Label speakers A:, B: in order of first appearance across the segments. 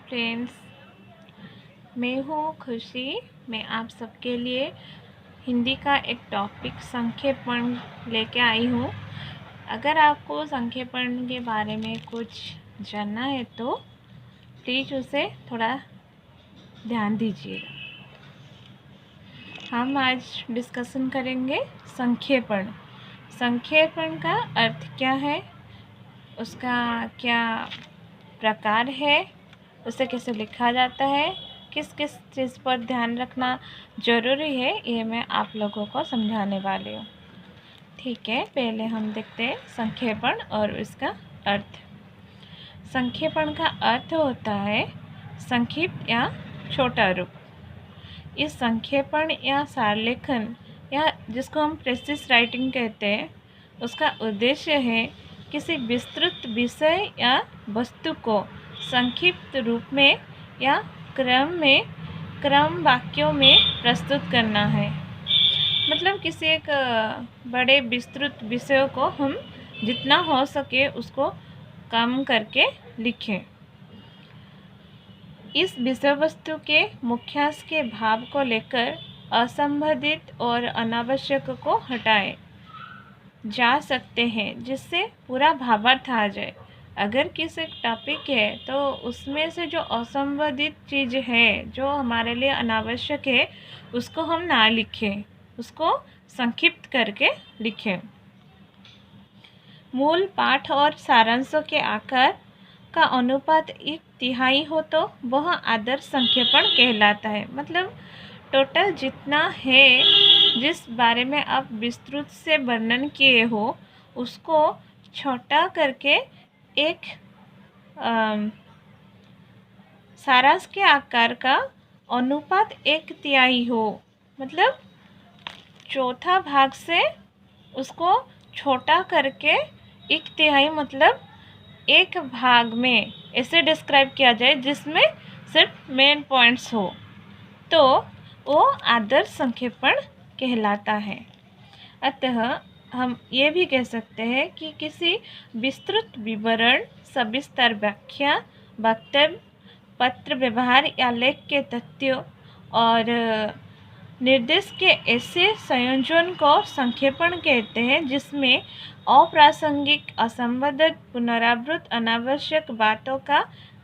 A: Friends, मैं हूँ खुशी। मैं आप सबके लिए हिंदी का एक टॉपिक संक्षेपण लेके आई हूँ। अगर आपको संक्षेपण के बारे में कुछ जानना है तो प्लीज़ उसे थोड़ा ध्यान दीजिएगा। हम आज डिस्कशन करेंगे संक्षेपण। संक्षेपण का अर्थ क्या है, उसका क्या प्रकार है, उसे कैसे लिखा जाता है, किस किस चीज़ पर ध्यान रखना ज़रूरी है, ये मैं आप लोगों को समझाने वाली हूँ। ठीक है, पहले हम देखते हैं संक्षेपण और इसका अर्थ। संक्षेपण का अर्थ होता है संक्षिप्त या छोटा रूप। इस संक्षेपण या सारलेखन या जिसको हम प्रेसिस राइटिंग कहते हैं, उसका उद्देश्य है किसी विस्तृत विषय या वस्तु को संक्षिप्त रूप में या क्रम वाक्यों में प्रस्तुत करना है। मतलब किसी एक बड़े विस्तृत विषय को हम जितना हो सके उसको कम करके लिखें। इस विषय वस्तु के मुख्यार्थ के भाव को लेकर असंबंधित और अनावश्यक को हटाए जा सकते हैं, जिससे पूरा भावार्थ आ जाए। अगर किसी टॉपिक है तो उसमें से जो असंबंधित चीज़ है, जो हमारे लिए अनावश्यक है, उसको हम ना लिखें, उसको संक्षिप्त करके लिखें। मूल पाठ और सारांशों के आकार का अनुपात 1/3 हो तो वह आदर्श संक्षेपण कहलाता है। मतलब टोटल जितना है, जिस बारे में आप विस्तृत से वर्णन किए हो, उसको छोटा करके एक सारांश के आकार का अनुपात 1/3 हो। मतलब चौथा भाग से उसको छोटा करके 1/3, मतलब एक भाग में ऐसे डिस्क्राइब किया जाए जिसमें सिर्फ मेन पॉइंट्स हो, तो वो आदर्श संक्षेपण कहलाता है। अतः हम ये भी कह सकते हैं कि किसी विस्तृत विवरण, सविस्तर व्याख्या, वक्तव्य, पत्र व्यवहार या लेख के तथ्यों और निर्देश के ऐसे संयोजन को संक्षेपण कहते हैं जिसमें अप्रासंगिक, असंबद्ध, पुनरावृत्त, अनावश्यक बातों का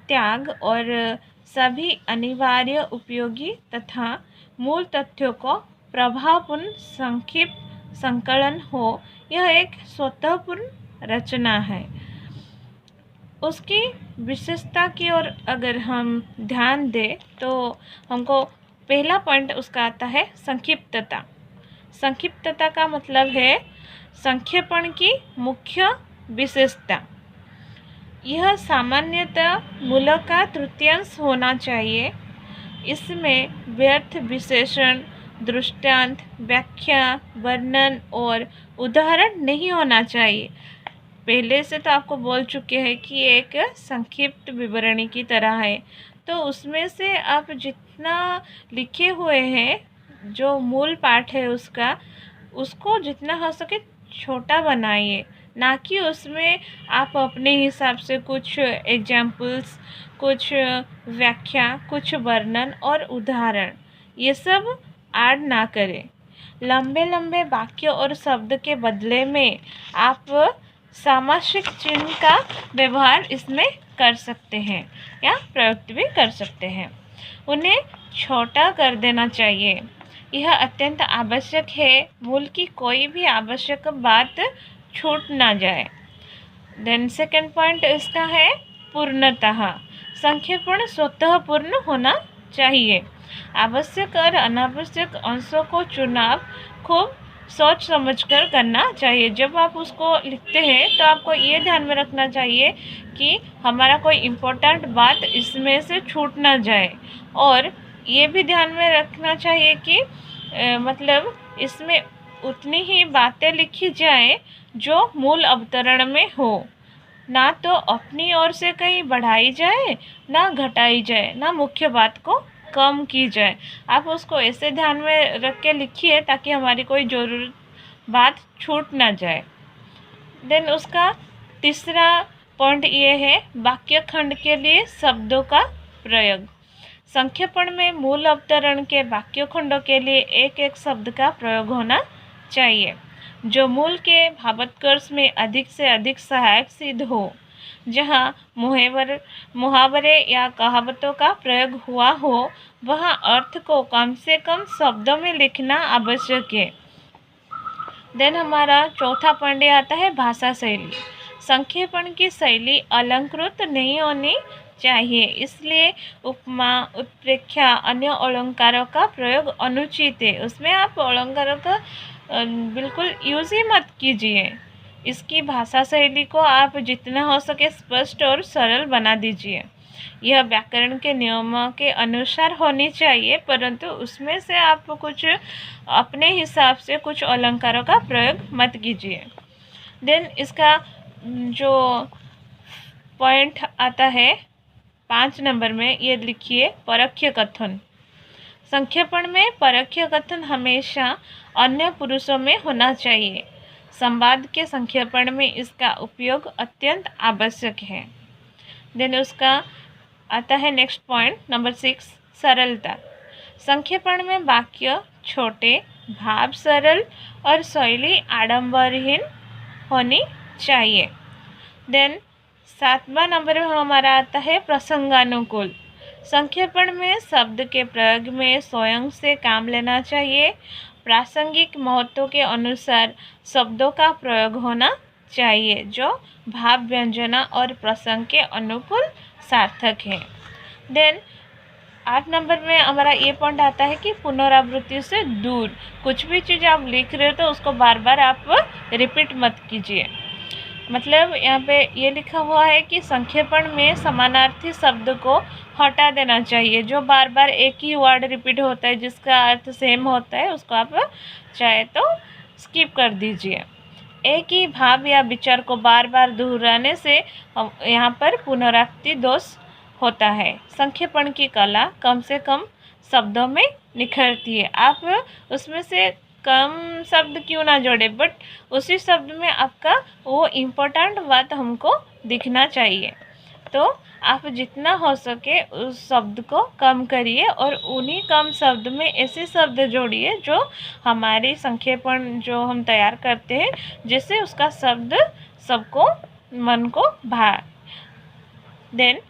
A: त्याग और सभी अनिवार्य, उपयोगी तथा मूल तथ्यों को प्रभावपूर्ण संक्षिप्त संकलन हो। यह एक स्वतःपूर्ण रचना है। उसकी विशेषता की ओर अगर हम ध्यान दें तो हमको पहला पॉइंट उसका आता है संक्षिप्तता। संक्षिप्तता का मतलब है संक्षेपण की मुख्य विशेषता। यह सामान्यतः मूल का तृतीयांश होना चाहिए। इसमें व्यर्थ विशेषण, दृष्टांत, व्याख्या, वर्णन और उदाहरण नहीं होना चाहिए। पहले से तो आपको बोल चुके हैं कि एक संक्षिप्त विवरणी की तरह है, तो उसमें से आप जितना लिखे हुए हैं, जो मूल पाठ है उसको जितना हो सके छोटा बनाइए, ना कि उसमें आप अपने हिसाब से कुछ एग्जाम्पल्स, कुछ व्याख्या, कुछ वर्णन और उदाहरण ये सब ऐड ना करें। लंबे लंबे वाक्य और शब्द के बदले में आप सामासिक चिन्ह का व्यवहार इसमें कर सकते हैं या प्रयुक्त भी कर सकते हैं। उन्हें छोटा कर देना चाहिए, यह अत्यंत आवश्यक है। मूल की कोई भी आवश्यक बात छूट ना जाए। देन सेकंड पॉइंट इसका है पूर्णतः। संक्षेपण स्वतः पूर्ण होना चाहिए। आवश्यक और अनावश्यक अंशों को चुनाव खूब सोच समझकर करना चाहिए। जब आप उसको लिखते हैं तो आपको ये ध्यान में रखना चाहिए कि हमारा कोई इम्पोर्टेंट बात इसमें से छूट ना जाए, और ये भी ध्यान में रखना चाहिए कि मतलब इसमें उतनी ही बातें लिखी जाए जो मूल अवतरण में हो, ना तो अपनी ओर से कहीं बढ़ाई जाए, ना घटाई जाए, ना मुख्य बात को कम की जाए। आप उसको ऐसे ध्यान में रख के लिखिए ताकि हमारी कोई ज़रूरत बात छूट ना जाए। देन उसका तीसरा पॉइंट ये है वाक्य खंड के लिए शब्दों का प्रयोग। संक्षेपण में मूल अवतरण के वाक्य खंडों के लिए एक एक शब्द का प्रयोग होना चाहिए जो मूल के भावोत्कर्ष में अधिक से अधिक सहायक सिद्ध हो। जहाँ मुहावरे या कहावतों का प्रयोग हुआ हो वहाँ अर्थ को कम से कम शब्दों में लिखना आवश्यक है। देन हमारा चौथा पॉइंट आता है भाषा शैली। संक्षेपण की शैली अलंकृत नहीं होनी चाहिए, इसलिए उपमा, उत्प्रेक्षा, अन्य अलंकारों का प्रयोग अनुचित है। उसमें आप अलंकारों का बिल्कुल यूज़ ही मत कीजिए। इसकी भाषा शैली को आप जितना हो सके स्पष्ट और सरल बना दीजिए। यह व्याकरण के नियमों के अनुसार होनी चाहिए, परंतु उसमें से आप कुछ अपने हिसाब से कुछ अलंकारों का प्रयोग मत कीजिए। देन इसका जो पॉइंट आता है 5 नंबर में, ये लिखिए परोक्ष कथन। संक्षेपण में परोक्ष कथन हमेशा अन्य पुरुषों में होना चाहिए। संवाद के संक्षेपण में इसका उपयोग अत्यंत आवश्यक है। देन उसका आता है नेक्स्ट पॉइंट नंबर 6, सरलता। संक्षेपण में वाक्य छोटे, भाव सरल और शैली आडंबरहीन होनी चाहिए। देन 7वां नंबर में हमारा आता है प्रसंगानुकूल। संक्षेपण में शब्द के प्रयोग में स्वयं से काम लेना चाहिए। प्रासंगिक महत्व के अनुसार शब्दों का प्रयोग होना चाहिए जो भाव, व्यंजना और प्रसंग के अनुकूल सार्थक है। देन 8 नंबर में हमारा ये पॉइंट आता है कि पुनरावृत्ति से दूर। कुछ भी चीज़ आप लिख रहे हो तो उसको बार बार आप रिपीट मत कीजिए। मतलब यहाँ पे ये लिखा हुआ है कि संक्षेपण में समानार्थी शब्द को हटा देना चाहिए। जो बार बार एक ही वर्ड रिपीट होता है जिसका अर्थ सेम होता है उसको आप चाहे तो स्किप कर दीजिए। एक ही भाव या विचार को बार बार दोहराने से यहाँ पर पुनरावृत्ति दोष होता है। संक्षेपण की कला कम से कम शब्दों में निखरती है। आप उसमें से कम शब्द क्यों ना जोड़े, बट उसी शब्द में आपका वो इम्पोर्टेंट बात हमको दिखना चाहिए। तो आप जितना हो सके उस शब्द को कम करिए और उन्हीं कम शब्द में ऐसे शब्द जोड़िए जो हमारी संक्षेपण जो हम तैयार करते हैं जिससे उसका शब्द सबको मन को भाए। देन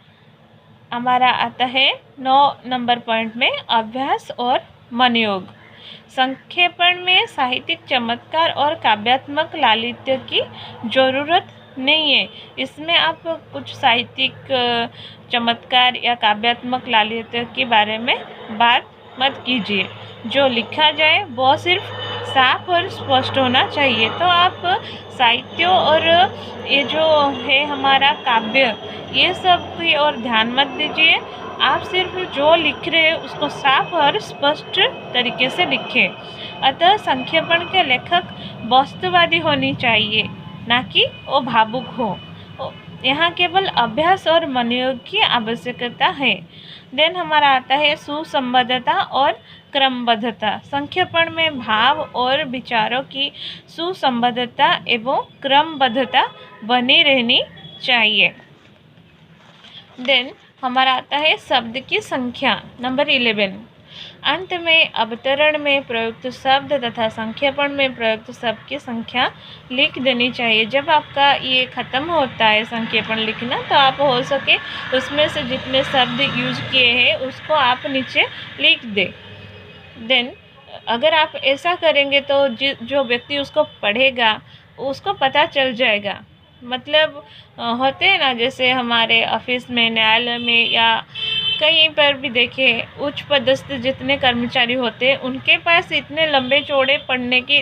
A: हमारा आता है 9 नंबर पॉइंट में अभ्यास और मनयोग। संक्षेपण में साहित्यिक चमत्कार और काव्यात्मक लालित्य की जरूरत नहीं है। इसमें आप कुछ साहित्यिक चमत्कार या काव्यात्मक लालित्य के बारे में बात मत कीजिए। जो लिखा जाए वो सिर्फ साफ और स्पष्ट होना चाहिए। तो आप साहित्य और ये जो है हमारा काव्य, ये सब की ओर ध्यान मत दीजिए। आप सिर्फ जो लिख रहे हैं उसको साफ और स्पष्ट तरीके से लिखें। अतः संक्षेपण के लेखक वस्तुवादी होनी चाहिए, ना कि वो भावुक हो। यहाँ केवल अभ्यास और मनयोग की आवश्यकता है। देन हमारा आता है सुसंबद्धता और क्रमबद्धता। संक्षेपण में भाव और विचारों की सुसंबद्धता एवं क्रमबद्धता बनी रहनी चाहिए। देन हमारा आता है शब्द की संख्या नंबर 11। अंत में अवतरण में प्रयुक्त शब्द तथा संक्षेपण में प्रयुक्त शब्द की संख्या लिख देनी चाहिए। जब आपका ये ख़त्म होता है संक्षेपण लिखना तो आप हो सके उसमें से जितने शब्द यूज किए हैं उसको आप नीचे लिख दें। देन अगर आप ऐसा करेंगे तो जो व्यक्ति उसको पढ़ेगा उसको पता चल जाएगा। मतलब होते हैं ना, जैसे हमारे ऑफिस में, न्यायालय में या कहीं पर भी देखें, उच्च पदस्थ जितने कर्मचारी होते हैं उनके पास इतने लंबे चौड़े पढ़ने की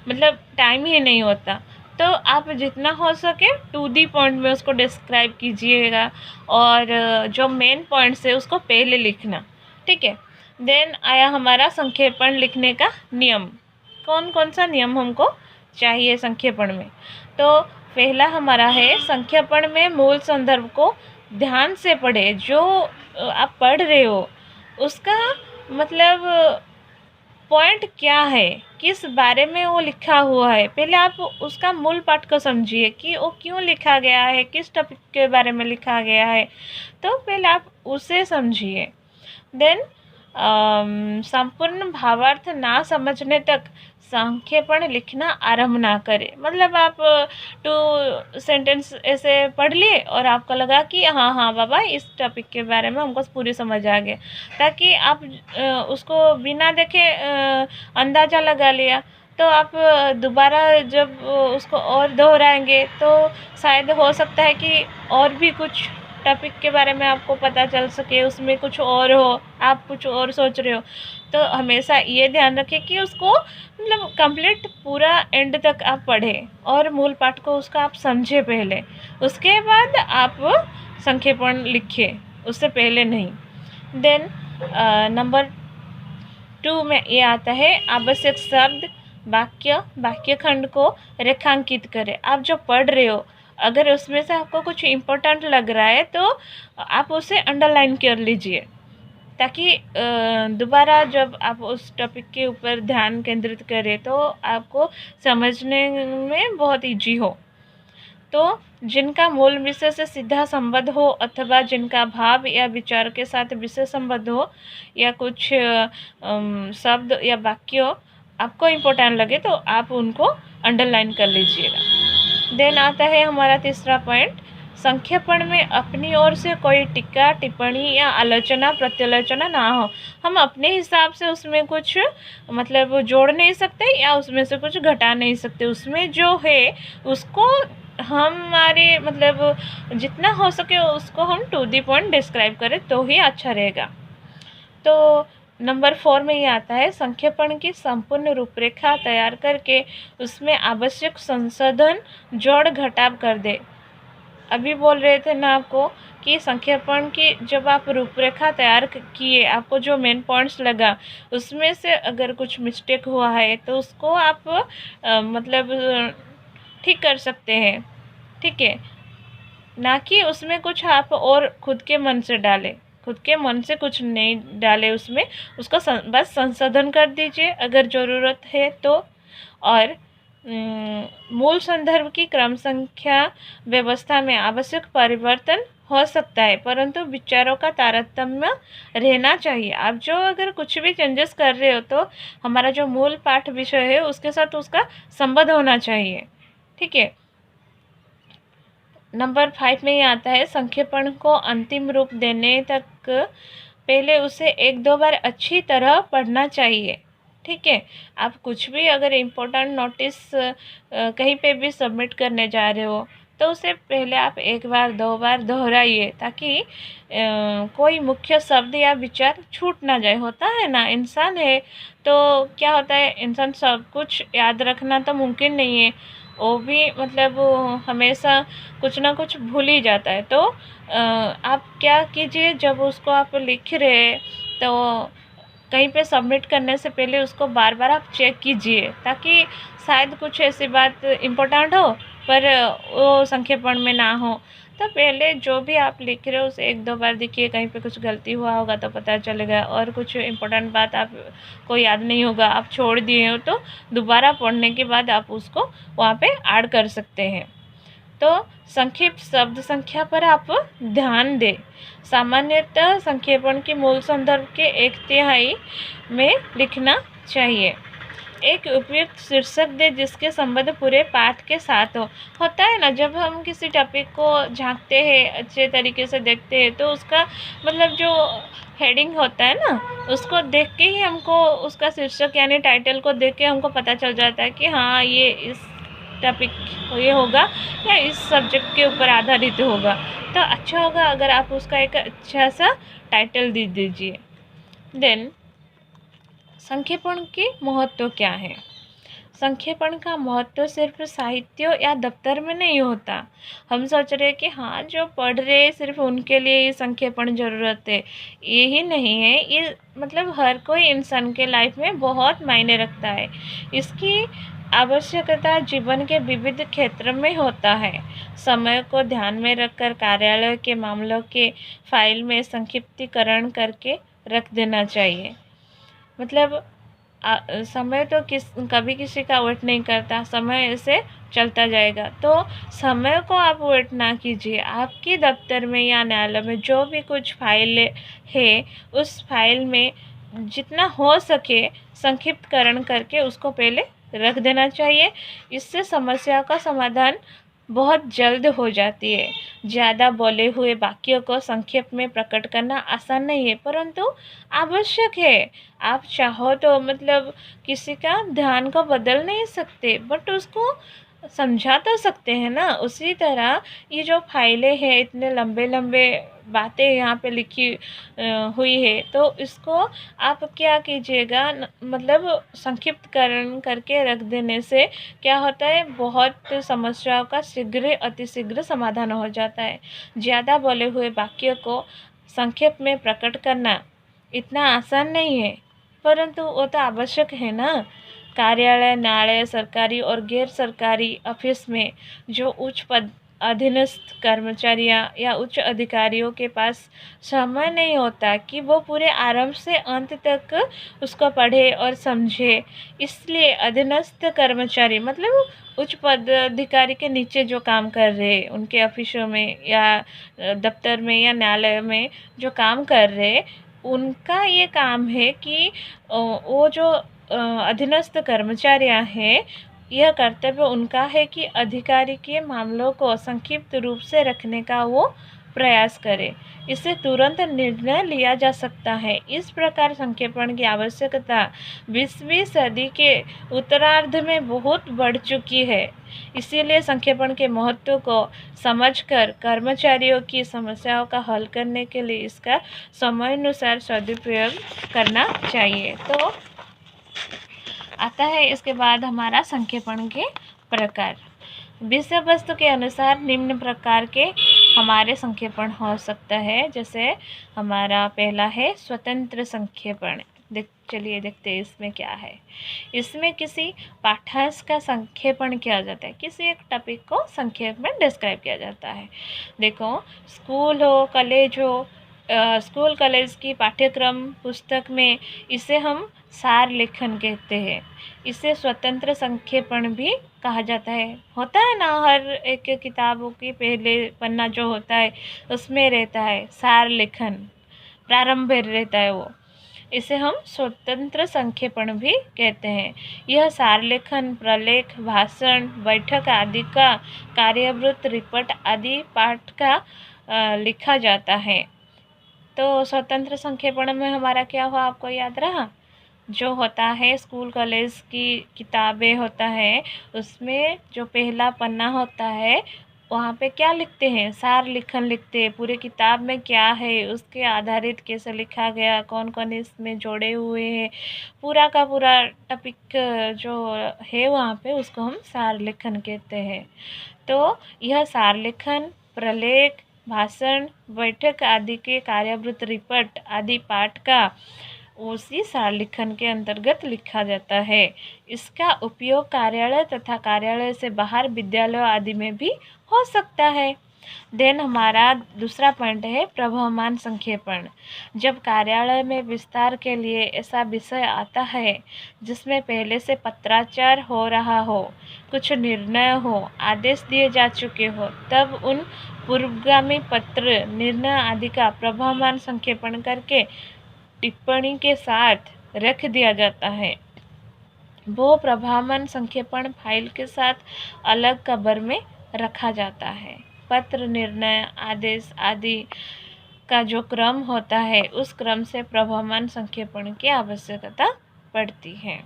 A: मतलब टाइम ही नहीं होता। तो आप जितना हो सके टू दी पॉइंट में उसको डिस्क्राइब कीजिएगा और जो मेन पॉइंट्स है उसको पहले लिखना, ठीक है। देन आया हमारा संक्षेपण लिखने का नियम। कौन कौन सा नियम हमको चाहिए संक्षेपण में? तो पहला हमारा है संक्षेपण में मूल संदर्भ को ध्यान से पढ़े। जो आप पढ़ रहे हो उसका मतलब पॉइंट क्या है, किस बारे में वो लिखा हुआ है, पहले आप उसका मूल पाठ को समझिए कि वो क्यों लिखा गया है, किस टॉपिक के बारे में लिखा गया है, तो पहले आप उसे समझिए। देन संपूर्ण भावार्थ ना समझने तक संक्षेपण लिखना आरंभ ना करें। मतलब आप 2 सेंटेंस ऐसे पढ़ लिए और आपको लगा कि हाँ हाँ बाबा इस टॉपिक के बारे में हमको पूरी समझ आ गया, ताकि आप उसको बिना देखे अंदाज़ा लगा लिया, तो आप दोबारा जब उसको और दोहराएंगे तो शायद हो सकता है कि और भी कुछ टॉपिक के बारे में आपको पता चल सके, उसमें कुछ और हो, आप कुछ और सोच रहे हो। तो हमेशा ये ध्यान रखें कि उसको मतलब कंप्लीट पूरा एंड तक आप पढ़ें और मूल पाठ को उसका आप समझें पहले, उसके बाद आप संक्षेपण लिखें, उससे पहले नहीं। देन नंबर 2 में ये आता है आवश्यक शब्द, वाक्य खंड को रेखांकित करें। आप जो पढ़ रहे हो अगर उसमें से आपको कुछ इम्पोर्टेंट लग रहा है तो आप उसे अंडरलाइन कर लीजिए, ताकि दोबारा जब आप उस टॉपिक के ऊपर ध्यान केंद्रित करें तो आपको समझने में बहुत ईजी हो। तो जिनका मूल विषय से सीधा संबंध हो अथवा जिनका भाव या विचार के साथ विषय संबंध हो, या कुछ शब्द या वाक्य आपको इम्पोर्टेंट लगे तो आप उनको अंडरलाइन कर लीजिएगा। देन आता है हमारा तीसरा पॉइंट, संक्षेपण में अपनी ओर से कोई टीका टिप्पणी या आलोचना प्रत्यालोचना ना हो। हम अपने हिसाब से उसमें कुछ मतलब जोड़ नहीं सकते या उसमें से कुछ घटा नहीं सकते, उसमें जो है उसको हमारे मतलब जितना हो सके उसको हम टू दी पॉइंट डिस्क्राइब करें तो ही अच्छा रहेगा। तो नंबर 4 में ये आता है संक्षेपण की संपूर्ण रूपरेखा तैयार करके उसमें आवश्यक संशोधन जोड़ घटाव कर दे। अभी बोल रहे थे ना आपको कि संक्षेपण की जब आप रूपरेखा तैयार किए, आपको जो मेन पॉइंट्स लगा उसमें से अगर कुछ मिस्टेक हुआ है तो उसको आप मतलब ठीक कर सकते हैं, ठीक है, ना कि उसमें कुछ आप और खुद के मन से डालें, खुद के मन से कुछ नहीं डालें उसमें, उसको बस संशोधन कर दीजिए अगर ज़रूरत है तो। और मूल संदर्भ की क्रम संख्या व्यवस्था में आवश्यक परिवर्तन हो सकता है, परंतु विचारों का तारतम्य रहना चाहिए। आप जो अगर कुछ भी चेंजेस कर रहे हो तो हमारा जो मूल पाठ विषय है उसके साथ उसका संबंध होना चाहिए, ठीक है। नंबर 5 में ये आता है संक्षेपण को अंतिम रूप देने तक पहले उसे 1-2 बार अच्छी तरह पढ़ना चाहिए, ठीक है। आप कुछ भी अगर इम्पोर्टेंट नोटिस कहीं पे भी सबमिट करने जा रहे हो तो उसे पहले आप 1 बार 2 बार दोहराइए, ताकि कोई मुख्य शब्द या विचार छूट ना जाए। होता है ना, इंसान है तो क्या होता है, इंसान सब कुछ याद रखना तो मुमकिन नहीं है, वो भी मतलब हमेशा कुछ ना कुछ भूल ही जाता है। तो आप क्या कीजिए, जब उसको आप लिख रहे तो कहीं पे सबमिट करने से पहले उसको बार बार आप चेक कीजिए, ताकि शायद कुछ ऐसी बात इम्पोर्टेंट हो पर वो संक्षेपण में ना हो। तो पहले जो भी आप लिख रहे हो उसे 1-2 बार देखिए, कहीं पे कुछ गलती हुआ होगा तो पता चलेगा, और कुछ इम्पोर्टेंट बात आपको याद नहीं होगा, आप छोड़ दिए हो, तो दोबारा पढ़ने के बाद आप उसको वहाँ पे ऐड कर सकते हैं। तो संक्षिप्त शब्द संख्या पर आप ध्यान दें। सामान्यतः संक्षेपण के मूल संदर्भ के 1/3 में लिखना चाहिए। एक उपयुक्त शीर्षक दे जिसके संबंध पूरे पाठ के साथ हो। होता है ना, जब हम किसी टॉपिक को झांकते हैं, अच्छे तरीके से देखते हैं, तो उसका मतलब जो हेडिंग होता है ना, उसको देख के ही हमको उसका शीर्षक यानी टाइटल को देख के हमको पता चल जाता है कि हाँ ये इस टॉपिक ये होगा या इस सब्जेक्ट के ऊपर आधारित होगा। तो अच्छा होगा अगर आप उसका एक अच्छा सा टाइटल दे दीजिए। देन संक्षेपण के महत्व क्या है? संक्षेपण का महत्व सिर्फ साहित्य या दफ्तर में नहीं होता। हम सोच रहे हैं कि हाँ जो पढ़ रहे हैं सिर्फ उनके लिए ये संक्षेपण ज़रूरत है, यही नहीं है। ये मतलब हर कोई इंसान के लाइफ में बहुत मायने रखता है। इसकी आवश्यकता जीवन के विविध क्षेत्र में होता है। समय को ध्यान में रखकर कार्यालय के मामलों के फाइल में संक्षिप्तीकरण करके रख देना चाहिए। मतलब समय तो कभी किसी का वेट नहीं करता, समय ऐसे चलता जाएगा। तो समय को आप वेट ना कीजिए, आपके दफ्तर में या न्यायालय में जो भी कुछ फाइल है, उस फाइल में जितना हो सके संक्षिप्तकरण करके उसको पहले रख देना चाहिए। इससे समस्या का समाधान बहुत जल्द हो जाती है। ज़्यादा बोले हुए वाक्यों को संक्षेप में प्रकट करना आसान नहीं है, परंतु आवश्यक है। आप चाहो तो मतलब किसी का ध्यान को बदल नहीं सकते, बट उसको समझा तो सकते हैं ना। उसी तरह ये जो फाइलें हैं, इतने लंबे लंबे बातें यहाँ पे लिखी हुई है, तो इसको आप क्या कीजिएगा मतलब संक्षिप्तकरण करके रख देने से क्या होता है, बहुत समस्याओं का शीघ्र अतिशीघ्र समाधान हो जाता है। ज़्यादा बोले हुए वाक्यों को संक्षेप में प्रकट करना इतना आसान नहीं है, परंतु वो तो आवश्यक है ना। कार्यालय, न्यायालय, सरकारी और गैर सरकारी ऑफिस में जो उच्च पद अधीनस्थ कर्मचारियां या उच्च अधिकारियों के पास समय नहीं होता कि वो पूरे आरंभ से अंत तक उसको पढ़े और समझे। इसलिए अधीनस्थ कर्मचारी मतलब उच्च पदाधिकारी के नीचे जो काम कर रहे, उनके ऑफिसों में या दफ्तर में या न्यायालय में जो काम कर रहे, उनका ये काम है कि वो जो अधीनस्थ कर्मचारियां हैं, यह कर्तव्य उनका है कि अधिकारी के मामलों को संक्षिप्त रूप से रखने का वो प्रयास करें। इससे तुरंत निर्णय लिया जा सकता है। इस प्रकार संक्षेपण की आवश्यकता 20वीं सदी के उत्तरार्ध में बहुत बढ़ चुकी है। इसीलिए संक्षेपण के महत्व को समझकर कर्मचारियों की समस्याओं का हल करने के लिए इसका समयानुसार सदुपयोग करना चाहिए। तो आता है इसके बाद हमारा संक्षेपण के प्रकार। विषय वस्तु के अनुसार निम्न प्रकार के हमारे संक्षेपण हो सकता है। जैसे हमारा पहला है स्वतंत्र संक्षेपण। चलिए देखते हैं इसमें क्या है। इसमें किसी पाठ्यांश का संक्षेपण किया जाता है, किसी एक टॉपिक को संक्षेप में डिस्क्राइब किया जाता है। देखो, स्कूल हो, कॉलेज हो, स्कूल कॉलेज की पाठ्यक्रम पुस्तक में इसे हम सार लेखन कहते हैं। इसे स्वतंत्र संक्षेपण भी कहा जाता है। होता है ना, हर एक किताबों की पहले पन्ना जो होता है उसमें रहता है सार लेखन, प्रारंभ रहता है वो। इसे हम स्वतंत्र संक्षेपण भी कहते हैं। यह सार लेखन, प्रलेख, भाषण, बैठक आदि का कार्यवृत्त, रिपोर्ट आदि पाठ का लिखा जाता है। तो स्वतंत्र संक्षेपण में हमारा क्या हुआ, आपको याद रहा? जो होता है स्कूल कॉलेज की किताबें होता है, उसमें जो पहला पन्ना होता है वहाँ पे क्या लिखते हैं, सार लेखन लिखते हैं। पूरे किताब में क्या है, उसके आधारित कैसे लिखा गया, कौन कौन इसमें जोड़े हुए हैं, पूरा का पूरा टॉपिक जो है वहाँ पे उसको हम सार लेखन कहते हैं। तो यह सार लेखन, प्रलेख, भाषण, बैठक आदि के कार्यवृत्त, रिपोर्ट आदि पाठ का उसी सार लेखन के अंतर्गत लिखा जाता है। इसका उपयोग कार्यालय तथा कार्यालय से बाहर विद्यालय आदि में भी हो सकता है। देन हमारा दूसरा पॉइंट है प्रवहमान संक्षेपण। जब कार्यालय में विस्तार के लिए ऐसा विषय आता है जिसमें पहले से पत्राचार हो रहा हो, कुछ निर्णय हो, आदेश दिए जा चुके हो, तब उन पूर्वगामी पत्र, निर्णय आदि का प्रवहमान संक्षेपण करके टिप्पणी के साथ रख दिया जाता है। वो प्रवहमान संक्षेपण फाइल के साथ अलग कवर में रखा जाता है। पत्र, निर्णय, आदेश आदि का जो क्रम होता है, उस क्रम से प्रवहमान संक्षेपण की आवश्यकता पड़ती है।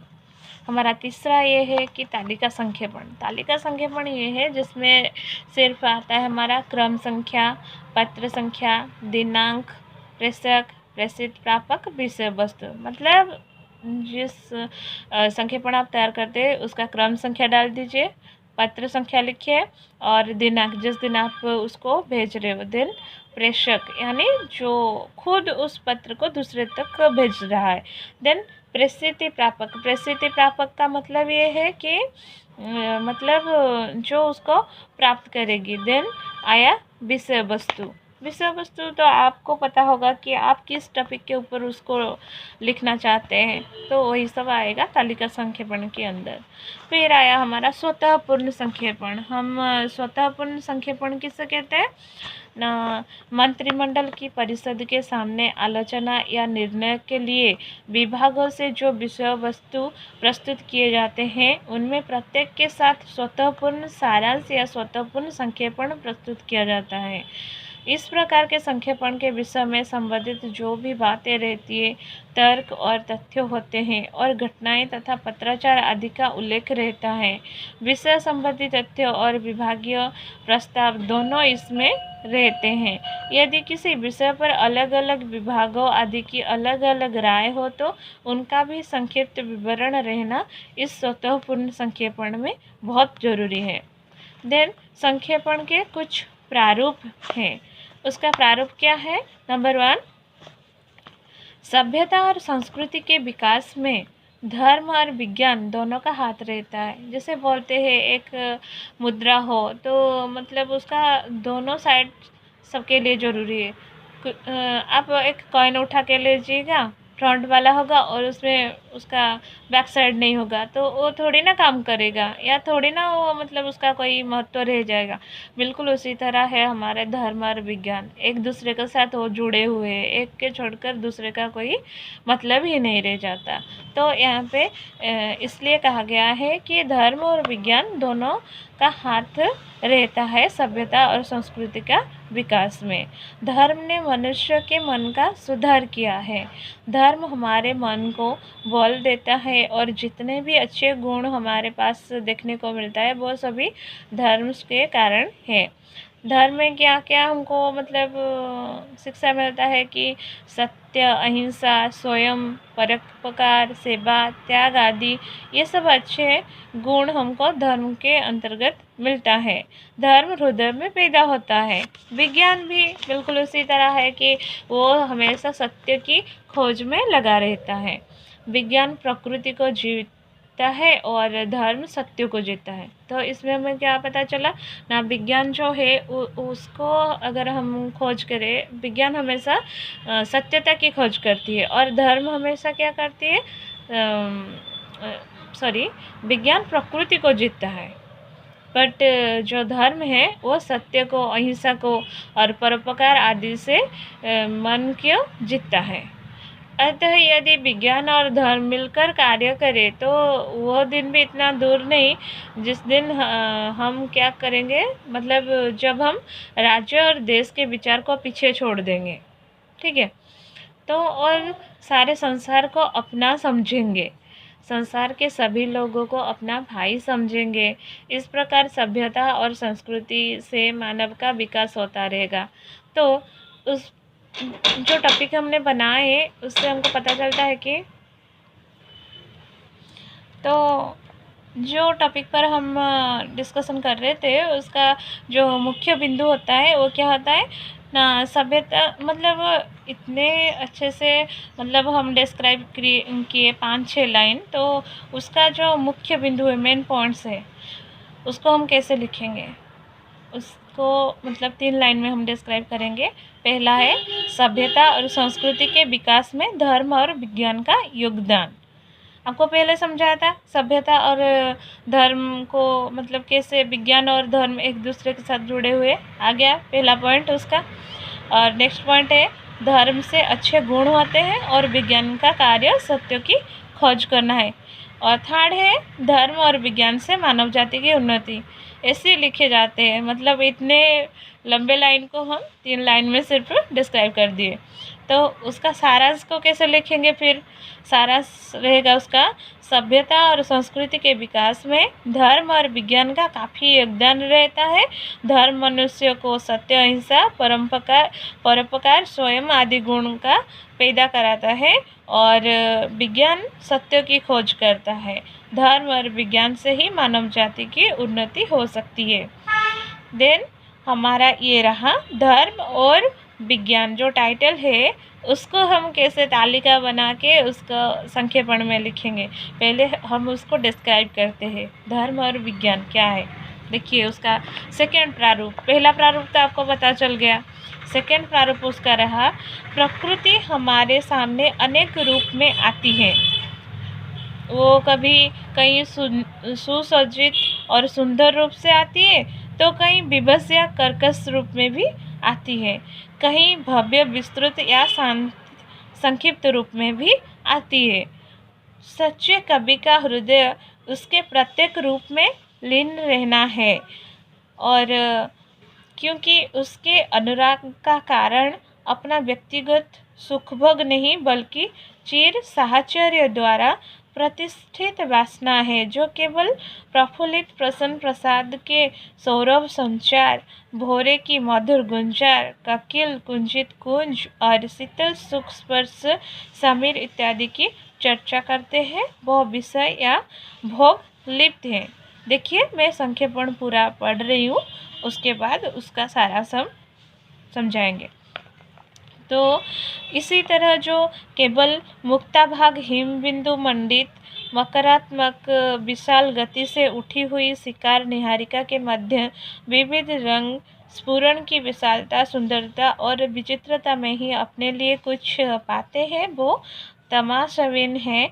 A: हमारा तीसरा ये है कि तालिका संक्षेपण। तालिका संक्षेपण ये है जिसमें सिर्फ आता है हमारा क्रम संख्या, पत्र संख्या, दिनांक, प्रेषक, प्रेषित, प्रापक, विषय वस्तु। मतलब जिस संक्षेपण आप तैयार करते हैं उसका क्रम संख्या डाल दीजिए, पत्र संख्या लिखिए और दिनांक, जिस दिन आप उसको भेज रहे हो। देन प्रेषक यानी जो खुद उस पत्र को दूसरे तक भेज रहा है। देन प्रेषित प्रापक। प्रेषित प्रापक का मतलब ये है कि मतलब जो उसको प्राप्त करेगी। देन आया विषय वस्तु। विषय वस्तु तो आपको पता होगा कि आप किस टॉपिक के ऊपर उसको लिखना चाहते हैं, तो वही सब आएगा तालिका संक्षेपण के अंदर। फिर आया हमारा स्वतः पूर्ण संक्षेपण। हम स्वतः पूर्ण संक्षेपण किसे कहते हैं ना, मंत्रिमंडल की परिषद के सामने आलोचना या निर्णय के लिए विभागों से जो विषय वस्तु प्रस्तुत किए जाते हैं उनमें प्रत्येक के साथ स्वतःपूर्ण सारांश या स्वतःपूर्ण संक्षेपण प्रस्तुत किया जाता है। इस प्रकार के संक्षेपण के विषय में संबंधित जो भी बातें रहती है, तर्क और तथ्य होते हैं और घटनाएं तथा पत्राचार आदि का उल्लेख रहता है। विषय संबंधी तथ्य और विभागीय प्रस्ताव दोनों इसमें रहते हैं। यदि किसी विषय पर अलग अलग विभागों आदि की अलग अलग राय हो तो उनका भी संक्षिप्त विवरण रहना इस स्वतःपूर्ण संक्षेपण में बहुत जरूरी है। देन संक्षेपण के कुछ प्रारूप हैं। उसका प्रारूप क्या है? नंबर 1, सभ्यता और संस्कृति के विकास में धर्म और विज्ञान दोनों का हाथ रहता है। जैसे बोलते हैं एक मुद्रा हो तो मतलब उसका दोनों साइड सबके लिए ज़रूरी है। आप एक कॉइन उठा के लीजिएगा, फ्रंट वाला होगा और उसमें उसका बैक साइड नहीं होगा तो वो थोड़ी ना काम करेगा, या थोड़ी ना वो मतलब उसका कोई महत्व रह जाएगा। बिल्कुल उसी तरह है हमारे धर्म और विज्ञान, एक दूसरे के साथ वो जुड़े हुए हैं, एक के छोड़कर दूसरे का कोई मतलब ही नहीं रह जाता। तो यहाँ पे इसलिए कहा गया है कि धर्म और विज्ञान दोनों का हाथ रहता है सभ्यता और संस्कृति का विकास में। धर्म ने मनुष्य के मन का सुधार किया है। धर्म हमारे मन को बल देता है और जितने भी अच्छे गुण हमारे पास देखने को मिलता है वो सभी धर्म के कारण है। धर्म में क्या क्या हमको मतलब शिक्षा मिलता है कि सत्य, अहिंसा, स्वयं, परोपकार, सेवा, त्याग आदि ये सब अच्छे गुण हमको धर्म के अंतर्गत मिलता है। धर्म हृदय में पैदा होता है। विज्ञान भी बिल्कुल उसी तरह है कि वो हमेशा सत्य की खोज में लगा रहता है। विज्ञान प्रकृति को जीवित है और धर्म सत्य को जीता है। तो इसमें हमें क्या पता चला ना, विज्ञान जो है उसको अगर हम खोज करें, विज्ञान हमेशा सत्यता की खोज करती है और धर्म हमेशा क्या करती है, विज्ञान प्रकृति को जीतता है, बट जो धर्म है वो सत्य को, अहिंसा को और परोपकार आदि से मन को जीतता है। अतः यदि विज्ञान और धर्म मिलकर कार्य करें तो वह दिन भी इतना दूर नहीं जिस दिन हम क्या करेंगे, मतलब जब हम राज्य और देश के विचार को पीछे छोड़ देंगे, ठीक है, तो और सारे संसार को अपना समझेंगे, संसार के सभी लोगों को अपना भाई समझेंगे। इस प्रकार सभ्यता और संस्कृति से मानव का विकास होता रहेगा। तो उस जो टॉपिक हमने बनाए हैं उससे हमको पता चलता है कि तो जो टॉपिक पर हम डिस्कशन कर रहे थे उसका जो मुख्य बिंदु होता है वो क्या होता है ना, सभ्यता, मतलब इतने अच्छे से मतलब हम डिस्क्राइब किए 5-6 लाइन, तो उसका जो मुख्य बिंदु है, मेन पॉइंट्स है, उसको हम कैसे लिखेंगे, उसको मतलब 3 लाइन में हम डिस्क्राइब करेंगे। पहला है सभ्यता और संस्कृति के विकास में धर्म और विज्ञान का योगदान। आपको पहले समझाया था सभ्यता और धर्म को मतलब कैसे विज्ञान और धर्म एक दूसरे के साथ जुड़े हुए, आ गया पहला पॉइंट उसका। और नेक्स्ट पॉइंट है धर्म से अच्छे गुण होते हैं और विज्ञान का कार्य सत्य की खोज करना है। और थर्ड है धर्म और विज्ञान से मानव जाति की उन्नति। ऐसे लिखे जाते हैं, मतलब इतने लंबे लाइन को हम 3 लाइन में सिर्फ डिस्क्राइब कर दिए। तो उसका सारांश को कैसे लिखेंगे, फिर सारांश रहेगा उसका, सभ्यता और संस्कृति के विकास में धर्म और विज्ञान का काफ़ी योगदान रहता है। धर्म मनुष्य को सत्य, अहिंसा, परोपकार, स्वयं आदि गुण का पैदा कराता है और विज्ञान सत्य की खोज करता है। धर्म और विज्ञान से ही मानव जाति की उन्नति हो सकती है। देन हमारा ये रहा धर्म और विज्ञान, जो टाइटल है उसको हम कैसे तालिका बना के उसको संक्षेपण में लिखेंगे। पहले हम उसको डिस्क्राइब करते हैं, धर्म और विज्ञान क्या है। देखिए उसका सेकेंड प्रारूप, पहला प्रारूप तो आपको पता चल गया, सेकेंड प्रारूप उसका रहा, प्रकृति हमारे सामने अनेक रूप में आती है। वो कभी कहीं सुसज्जित और सुंदर रूप से आती है, तो कहीं विभत्स या कर्कश रूप में भी आती है, कहीं भव्य विस्तृत या संक्षिप्त रूप में भी आती है। सच्चे कवि का हृदय उसके प्रत्येक रूप में लीन रहना है, और क्योंकि उसके अनुराग का कारण अपना व्यक्तिगत सुखभोग नहीं बल्कि चिर साहचर्य द्वारा प्रतिष्ठित वासना है, जो केवल प्रफुल्लित प्रसन्न प्रसाद के सौरभ संचार, भोरे की मधुर गुंजार, ककिल कुंजित कुंज और शीतल सुख स्पर्श समीर इत्यादि की चर्चा करते हैं, वह विषय या भोग लिप्त है। देखिए मैं संक्षेपण पूरा पढ़ रही हूँ, उसके बाद उसका सारा समझाएंगे। तो इसी तरह जो केवल मुक्ताभाग हिम बिंदु मंडित मकरात्मक विशाल गति से उठी हुई शिकार निहारिका के मध्य विविध रंग स्फुरण की विशालता, सुंदरता और विचित्रता में ही अपने लिए कुछ पाते हैं, वो तमाशावीन है।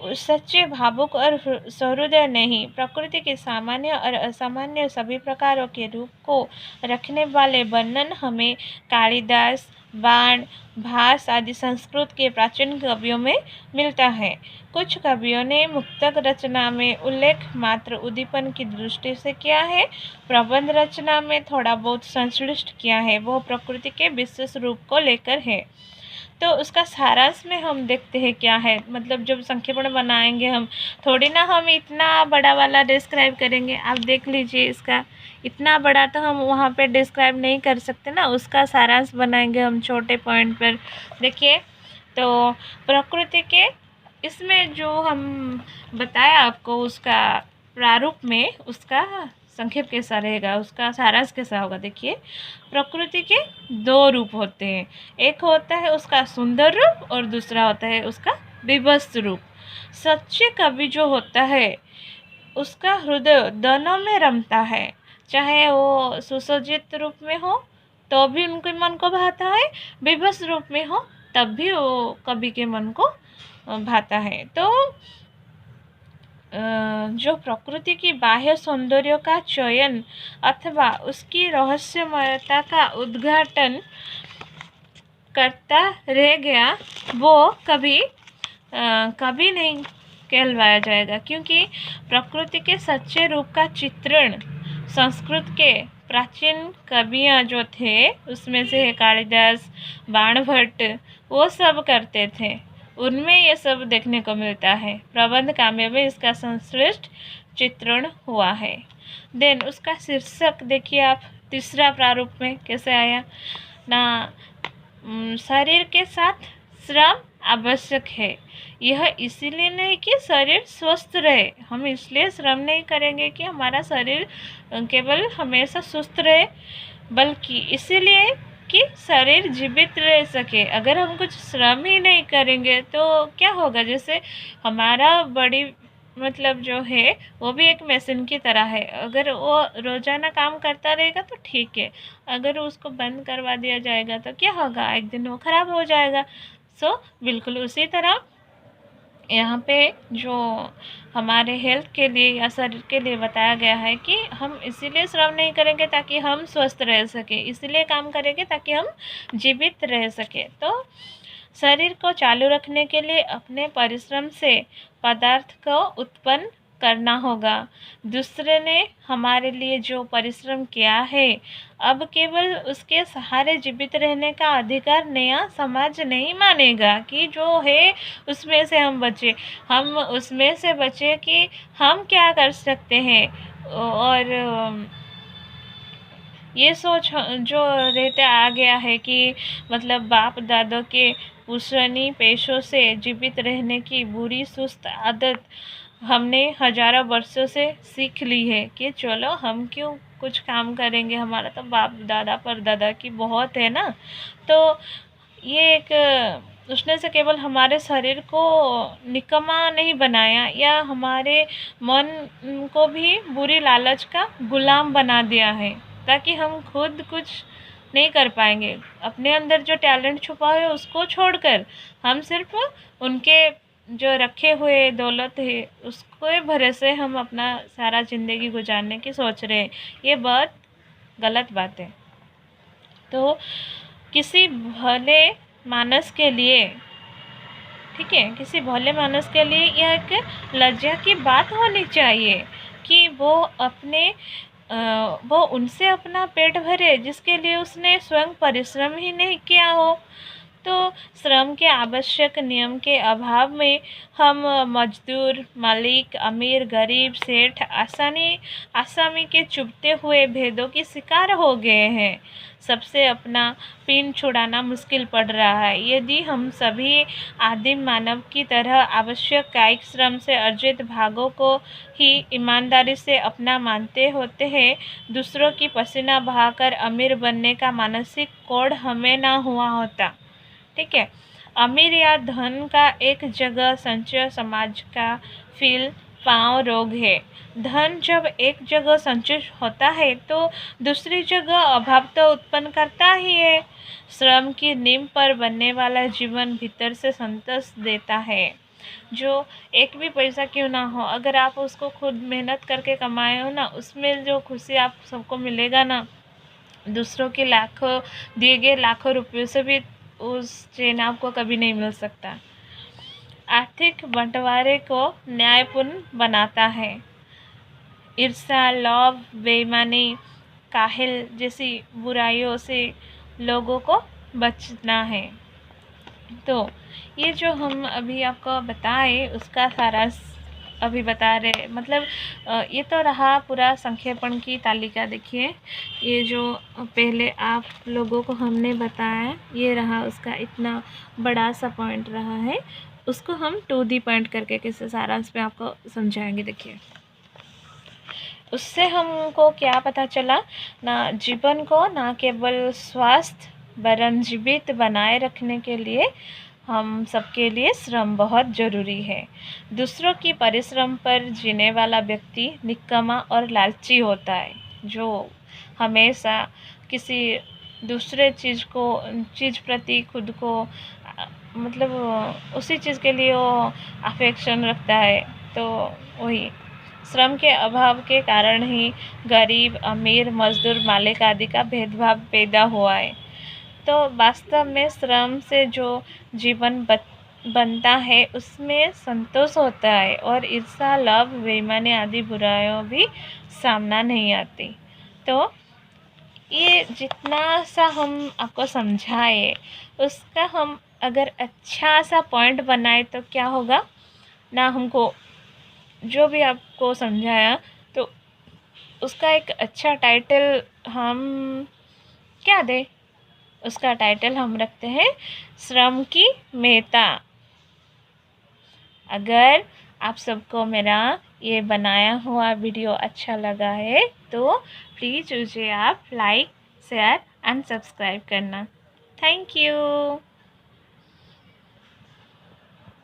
A: सच्चे भावुक और सहृदय नहीं, प्रकृति के सामान्य और असामान्य सभी प्रकारों के रूप को रखने वाले वर्णन हमें कालिदास, बाण, भास आदि संस्कृत के प्राचीन कवियों में मिलता है। कुछ कवियों ने मुक्तक रचना में उल्लेख मात्र उद्दीपन की दृष्टि से किया है, प्रबंध रचना में थोड़ा बहुत संश्लिष्ट किया है, वो प्रकृति के विशेष रूप को लेकर है। तो उसका सारांश में हम देखते हैं क्या है, मतलब जब संक्षेपण बनाएंगे हम थोड़ी ना हम इतना बड़ा वाला डिस्क्राइब करेंगे। आप देख लीजिए इसका इतना बड़ा तो हम वहाँ पे डिस्क्राइब नहीं कर सकते ना, उसका सारांश बनाएंगे हम छोटे पॉइंट पर। देखिए तो प्रकृति के इसमें जो हम बताया आपको उसका प्रारूप में उसका संक्षेप कैसा रहेगा, उसका सारांश कैसा होगा। देखिए प्रकृति के दो रूप होते हैं, एक होता है उसका सुंदर रूप और दूसरा होता है उसका विभत्स रूप। सच्चे कवि जो होता है उसका हृदय दोनों में रमता है, चाहे वो सुसज्जित रूप में हो तो भी उनके मन को भाता है, विभत्स रूप में हो तब भी वो कवि के मन को भाता है। तो जो प्रकृति की बाह्य सौंदर्य का चयन अथवा उसकी रहस्यमयता का उद्घाटन करता रह गया, वो कभी नहीं कहलवाया जाएगा, क्योंकि प्रकृति के सच्चे रूप का चित्रण संस्कृत के प्राचीन कवियाँ जो थे उसमें से कालिदास, बाणभट्ट, वो सब करते थे, उनमें ये सब देखने को मिलता है। प्रबंध काव्य में इसका संश्लिष्ट चित्रण हुआ है। देन उसका शीर्षक देखिए आप, तीसरा प्रारूप में कैसे आया ना, शरीर के साथ श्रम आवश्यक है। यह इसीलिए नहीं कि शरीर स्वस्थ रहे, हम इसलिए श्रम नहीं करेंगे कि हमारा शरीर केवल हमेशा सुस्त रहे, बल्कि इसीलिए कि शरीर जीवित रह सके। अगर हम कुछ श्रम ही नहीं करेंगे तो क्या होगा, जैसे हमारा बॉडी मतलब जो है वो भी एक मशीन की तरह है, अगर वो रोजाना काम करता रहेगा तो ठीक है, अगर उसको बंद करवा दिया जाएगा तो क्या होगा, एक दिन वो खराब हो जाएगा। सो बिल्कुल उसी तरह यहाँ पे जो हमारे हेल्थ के लिए या शरीर के लिए बताया गया है कि हम इसीलिए श्रम नहीं करेंगे ताकि हम स्वस्थ रह सके, इसीलिए काम करेंगे ताकि हम जीवित रह सके। तो शरीर को चालू रखने के लिए अपने परिश्रम से पदार्थ को उत्पन्न करना होगा। दूसरे ने हमारे लिए जो परिश्रम किया है, अब केवल उसके सहारे जीवित रहने का अधिकार नया समाज नहीं मानेगा कि जो है उसमें से हम बचे, हम उसमें से बचे कि हम क्या कर सकते हैं। और ये सोच जो रहते आ गया है कि मतलब बाप दादों के पुरानी पेशों से जीवित रहने की बुरी सुस्त आदत हमने हजारों वर्षों से सीख ली है कि चलो हम क्यों कुछ काम करेंगे, हमारा तो बाप दादा पर दादा की बहुत है ना। तो ये एक उसने से केवल हमारे शरीर को निकम्मा नहीं बनाया या हमारे मन को भी बुरी लालच का गुलाम बना दिया है, ताकि हम खुद कुछ नहीं कर पाएंगे। अपने अंदर जो टैलेंट छुपा है उसको छोड़कर हम सिर्फ उनके जो रखे हुए दौलत है उसके भरोसे हम अपना सारा ज़िंदगी गुजारने की सोच रहे हैं। ये बहुत गलत बात है। तो किसी भले मानस के लिए, ठीक है, किसी भोले मानस के लिए यह एक लज्जा की बात होनी चाहिए कि वो उनसे अपना पेट भरे जिसके लिए उसने स्वयं परिश्रम ही नहीं किया हो। तो श्रम के आवश्यक नियम के अभाव में हम मजदूर, मालिक, अमीर, गरीब, सेठ, आसामी के चुभते हुए भेदों की शिकार हो गए हैं। सबसे अपना पिन छुड़ाना मुश्किल पड़ रहा है। यदि हम सभी आदिम मानव की तरह आवश्यक कायिक श्रम से अर्जित भागों को ही ईमानदारी से अपना मानते होते हैं, दूसरों की पसीना बहाकर अमीर बनने का मानसिक कोड हमें ना हुआ होता। ठीक है। अमीर या धन का एक जगह संचय समाज का फील पांव रोग है। धन जब एक जगह संचय होता है तो दूसरी जगह अभाव तो उत्पन्न करता ही है। श्रम की नींव पर बनने वाला जीवन भीतर से संतोष देता है। जो एक भी पैसा क्यों ना हो, अगर आप उसको खुद मेहनत करके कमाए हो ना, उसमें जो खुशी आप सबको मिलेगा ना, दूसरों के लाखों दिए गए लाखों रुपयों से भी उस चैन आपको कभी नहीं मिल सकता। आर्थिक बंटवारे को न्यायपूर्ण बनाता है। ईर्ष्या, लोभ, बेईमानी, काहिल जैसी बुराइयों से लोगों को बचना है। तो ये जो हम अभी आपको बताए उसका सारांश अभी बता रहे, मतलब ये तो रहा पूरा संक्षेपण की तालिका। देखिए, ये जो पहले आप लोगों को हमने बताया ये रहा, उसका इतना बड़ा सा पॉइंट रहा है। उसको हम टू दी पॉइंट करके किसी सारांश में आपको समझाएंगे। देखिए, उससे हमको क्या पता चला ना, जीवन को ना केवल स्वास्थ्य वरन जीवित बनाए रखने के लिए हम सबके लिए श्रम बहुत ज़रूरी है। दूसरों की परिश्रम पर जीने वाला व्यक्ति निकम्मा और लालची होता है, जो हमेशा किसी दूसरे चीज़ प्रति खुद को मतलब उसी चीज़ के लिए वो अफेक्शन रखता है। तो वही श्रम के अभाव के कारण ही गरीब, अमीर, मजदूर, मालिक आदि का भेदभाव पैदा हुआ है। तो वास्तव में श्रम से जो जीवन बनता है उसमें संतोष होता है और ईर्ष्या, लोभ, बेईमानी आदि बुराइयों भी सामना नहीं आती। तो ये जितना सा हम आपको समझाए उसका हम अगर अच्छा सा पॉइंट बनाए तो क्या होगा ना, हमको जो भी आपको समझाया तो उसका एक अच्छा टाइटल हम क्या दें? उसका टाइटल हम रखते हैं श्रम की महत्ता। अगर आप सबको मेरा ये बनाया हुआ वीडियो अच्छा लगा है तो प्लीज़ उसे आप लाइक, शेयर एंड सब्सक्राइब करना। Thank you.